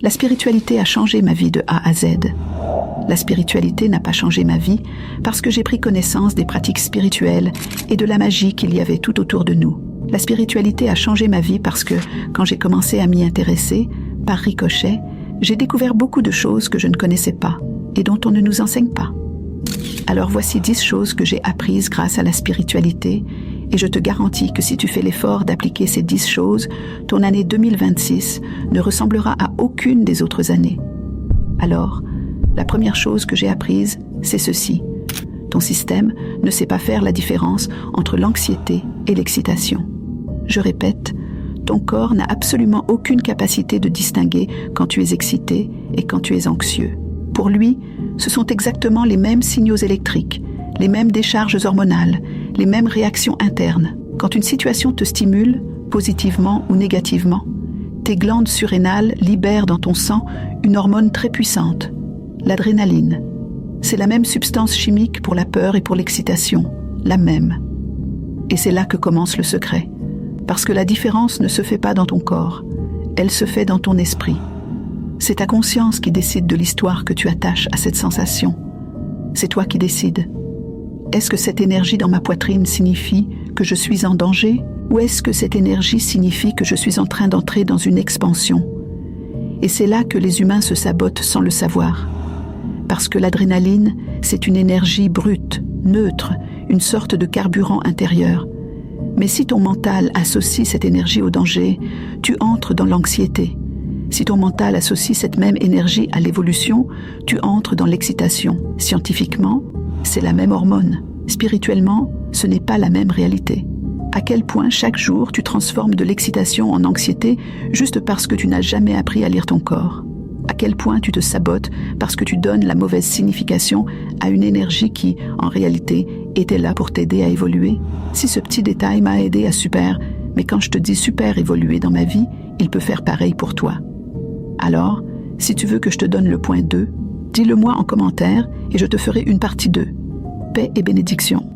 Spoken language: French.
La spiritualité a changé ma vie de A à Z. La spiritualité n'a pas changé ma vie parce que j'ai pris connaissance des pratiques spirituelles et de la magie qu'il y avait tout autour de nous. La spiritualité a changé ma vie parce que, quand j'ai commencé à m'y intéresser, par ricochet, j'ai découvert beaucoup de choses que je ne connaissais pas et dont on ne nous enseigne pas. Alors voici 10 choses que j'ai apprises grâce à la spiritualité et je te garantis que si tu fais l'effort d'appliquer ces 10 choses, ton année 2026 ne ressemblera à aucune des autres années. Alors, la première chose que j'ai apprise, c'est ceci. Ton système ne sait pas faire la différence entre l'anxiété et l'excitation. Je répète, ton corps n'a absolument aucune capacité de distinguer quand tu es excité et quand tu es anxieux. Pour lui, ce sont exactement les mêmes signaux électriques, les mêmes décharges hormonales, les mêmes réactions internes. Quand une situation te stimule, positivement ou négativement, tes glandes surrénales libèrent dans ton sang une hormone très puissante, l'adrénaline. C'est la même substance chimique pour la peur et pour l'excitation, la même. Et c'est là que commence le secret. Parce que la différence ne se fait pas dans ton corps, elle se fait dans ton esprit. C'est ta conscience qui décide de l'histoire que tu attaches à cette sensation. C'est toi qui décides. Est-ce que cette énergie dans ma poitrine signifie que je suis en danger, ou est-ce que cette énergie signifie que je suis en train d'entrer dans une expansion? Et c'est là que les humains se sabotent sans le savoir. Parce que l'adrénaline, c'est une énergie brute, neutre, une sorte de carburant intérieur. Mais si ton mental associe cette énergie au danger, tu entres dans l'anxiété. Si ton mental associe cette même énergie à l'évolution, tu entres dans l'excitation. Scientifiquement, c'est la même hormone. Spirituellement, ce n'est pas la même réalité. À quel point chaque jour tu transformes de l'excitation en anxiété juste parce que tu n'as jamais appris à lire ton corps. À quel point tu te sabotes parce que tu donnes la mauvaise signification à une énergie qui, en réalité, était là pour t'aider à évoluer. Si ce petit détail m'a aidé à super, mais quand je te dis super évoluer dans ma vie, il peut faire pareil pour toi. Alors, si tu veux que je te donne le point 2, dis-le moi en commentaire et je te ferai une partie 2. Paix et bénédiction.